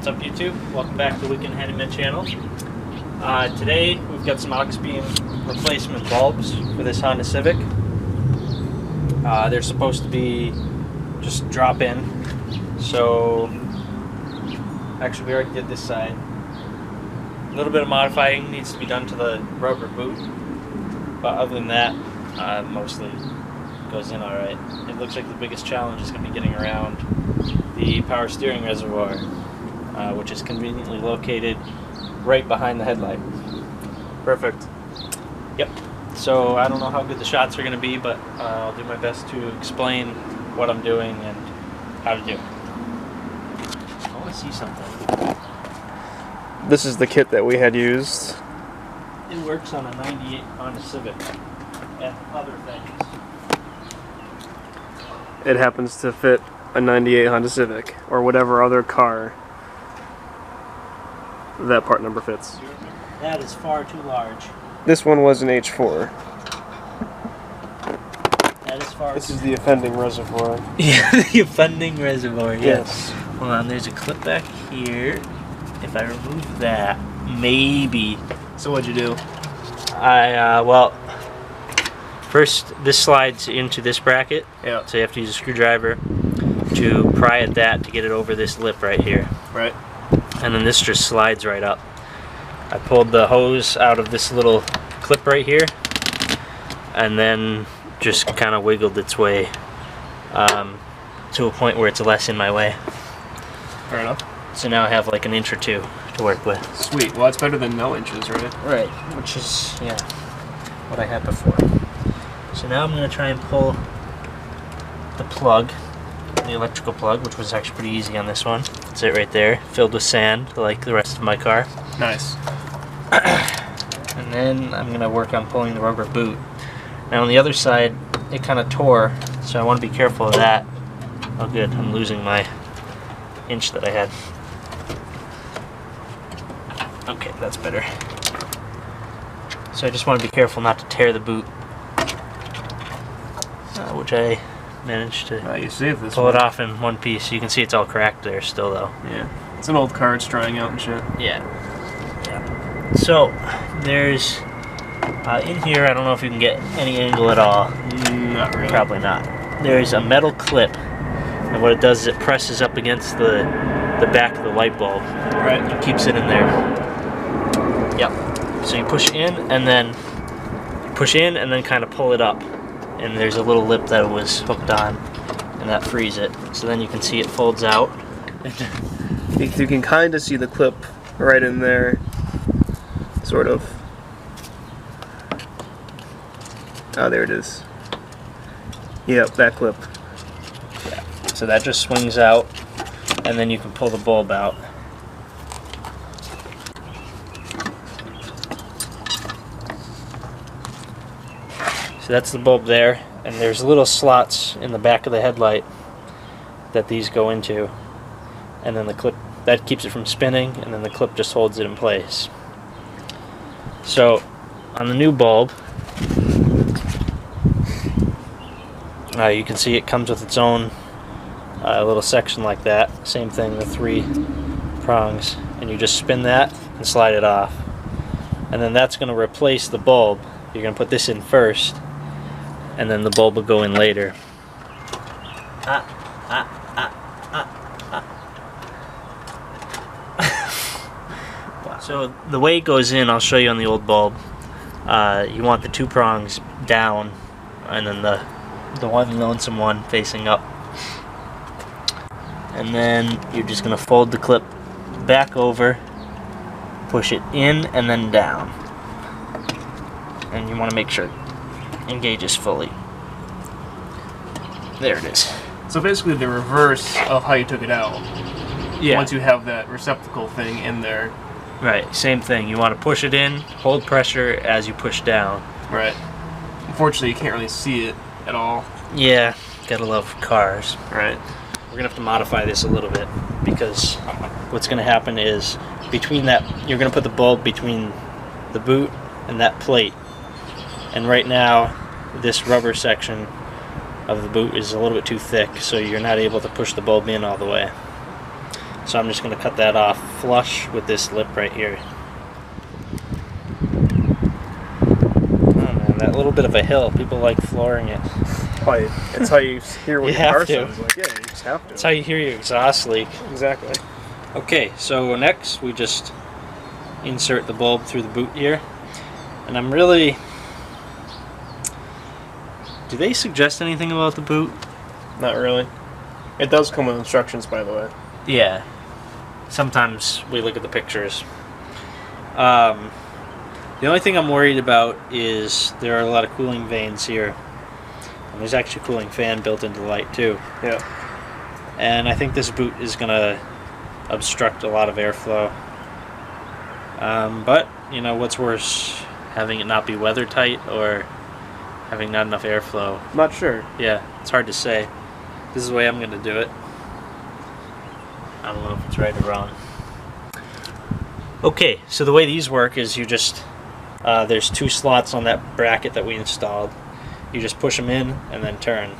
What's up, YouTube? Welcome back to the WeekendHandymen channel. Today we've got some Auxbeam replacement bulbs for this Honda Civic. They're supposed to be just drop in. So actually we already did this side. A little bit of modifying needs to be done to the rubber boot, but other than that, mostly goes in alright. It looks like the biggest challenge is going to be getting around the power steering reservoir, which is conveniently located right behind the headlight. Perfect. Yep. So I don't know how good the shots are going to be, but I'll do my best to explain what I'm doing and how to do it. I want to see something. This is the kit that we had used. It works on a 98 Honda Civic and other things. It happens to fit a 98 Honda Civic or whatever other car that part number fits. That is far too large. This one was an H4. That is far This too is the offending reservoir. Yeah, the offending reservoir, Yes. Hold on, there's a clip back here. If I remove that, maybe. So what'd you do? Well, first this slides into this bracket. Yeah. So you have to use a screwdriver to pry at that to get it over this lip right here. Right. And then this just slides right up. I pulled the hose out of this little clip right here, and then just kind of wiggled its way to a point where it's less in my way. Fair enough. So now I have like an inch or two to work with. Sweet. Well, that's better than no inches, right? Right, which is, yeah, what I had before. So now I'm going to try and pull the plug, the electrical plug, which was actually pretty easy on this one. It's it right there, filled with sand like the rest of my car. Nice. And then I'm going to work on pulling the rubber boot. Now on the other side, it kind of tore, so I want to be careful of that. Oh good, I'm losing my inch that I had. Okay, that's better. So I just want to be careful not to tear the boot, which I managed to You saved this pull one. it off in one piece. You can see it's all cracked there still though. Yeah. It's an old car. It's drying out and shit. Yeah. So there's in here, I don't know if you can get any angle at all. Not really. Probably not. There's a metal clip, and what it does is it presses up against the back of the light bulb. Right. It keeps it in there. Yep. So you push in and then kind of pull it up, and there's a little lip that was hooked on, and that frees it. So then you can see it folds out. You can kind of see the clip right in there. Sort of. Oh, there it is. Yep, that clip. Yeah. So that just swings out, and then you can pull the bulb out. So that's the bulb there, and there's little slots in the back of the headlight that these go into, and then the clip that keeps it from spinning, and then the clip just holds it in place. So on the new bulb, you can see it comes with its own little section like that. Same thing, the 3 prongs, and you just spin that and slide it off, and then that's going to replace the bulb. You're going to put this in first, and then the bulb will go in later. So the way it goes in, I'll show you on the old bulb. You want the 2 prongs down, and then the one lonesome one facing up. And then you're just going to fold the clip back over, push it in and then down. And you want to make sure it engages fully. There it is. So basically the reverse of how you took it out. Yeah. Once you have that receptacle thing in there. Right, same thing. You want to push it in, hold pressure as you push down. Right. Unfortunately, you can't really see it at all. Yeah, gotta love cars. Right. We're gonna have to modify this a little bit, because what's gonna happen is between that, you're gonna put the bulb between the boot and that plate. And right now, this rubber section of the boot is a little bit too thick, so you're not able to push the bulb in all the way. So I'm just going to cut that off flush with this lip right here. Oh man, that little bit of a hill, people like flooring it. It's how you hear what You your have car to. sounds like. Yeah, you just have to. That's how you hear your exhaust leak. Exactly. Okay, so next we just insert the bulb through the boot here. And I'm really... Do they suggest anything about the boot? Not really. It does come with instructions, by the way. Yeah. Sometimes we look at the pictures. The only thing I'm worried about is there are a lot of cooling vanes here. And there's actually a cooling fan built into the light too. Yeah. And I think this boot is going to obstruct a lot of airflow. But, you know, what's worse, having it not be weather tight or having not enough airflow? Not sure. Yeah, it's hard to say. This is the way I'm going to do it. I don't know if it's right or wrong. Okay, so the way these work is you just, there's 2 slots on that bracket that we installed. You just push them in and then turn,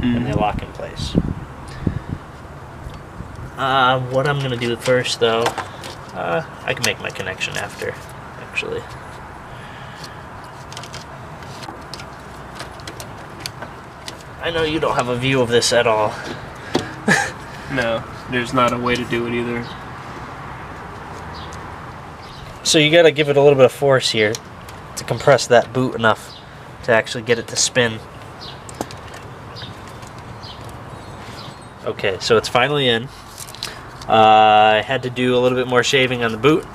and they lock in place. What I'm going to do first, though, I can make my connection after, actually. I know you don't have a view of this at all. No, there's not a way to do it either. So you got to give it a little bit of force here to compress that boot enough to actually get it to spin. Okay, so it's finally in. I had to do a little bit more shaving on the boot.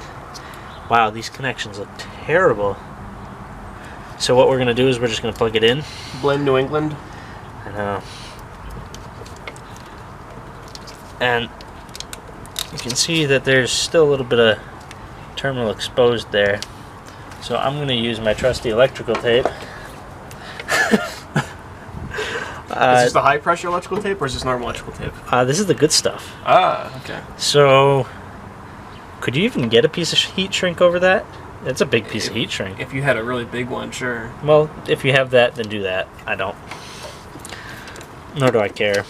Wow, these connections look terrible. So what we're going to do is we're just going to plug it in. Blend New England. I know. And you can see that there's still a little bit of terminal exposed there. So I'm going to use my trusty electrical tape. Is this the high pressure electrical tape or is this normal electrical tape? This is the good stuff. Ah, okay. So, could you even get a piece of heat shrink over that? It's a big piece of heat shrink. If you had a really big one, sure. Well, if you have that, then do that. I don't. Nor do I care.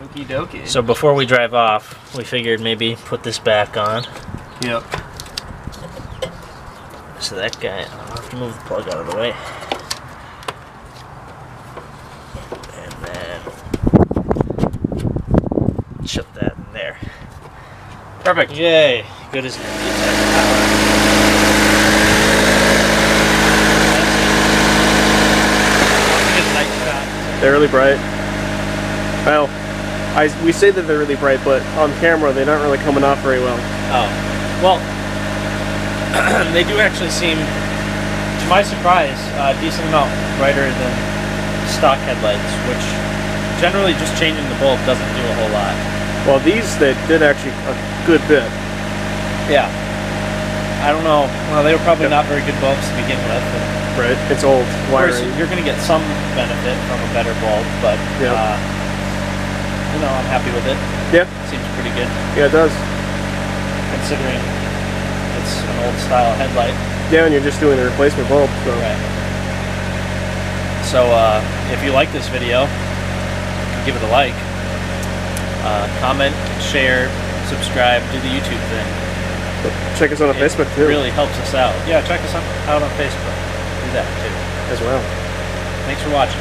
Okie dokie. So before we drive off, we figured maybe put this back on. Yep. So that guy, I'll have to move the plug out of the way. And then shut that in there. Perfect. Yay! Good as new. They're really bright. Well, we say that they're really bright, but on camera they're not really coming off very well. Oh. Well, they do actually seem, to my surprise, a decent amount brighter than stock headlights, which generally just changing the bulb doesn't do a whole lot. Well, they did actually a good bit. Yeah. I don't know. Well, they were probably not very good bulbs to begin with. Right. It's old Of course, wiring. you're going to get some benefit from a better bulb, but Yeah. you know, I'm happy with it. Yeah. Seems pretty good, Yeah, it does. considering it's an old style headlight. Yeah, and you're just doing a replacement bulb. So. Right. So, if you like this video, give it a like, comment, share, subscribe, do the YouTube thing. Check us out on Facebook too. It really helps us out. Yeah, check us out on Facebook. Do that too. As well. Thanks for watching.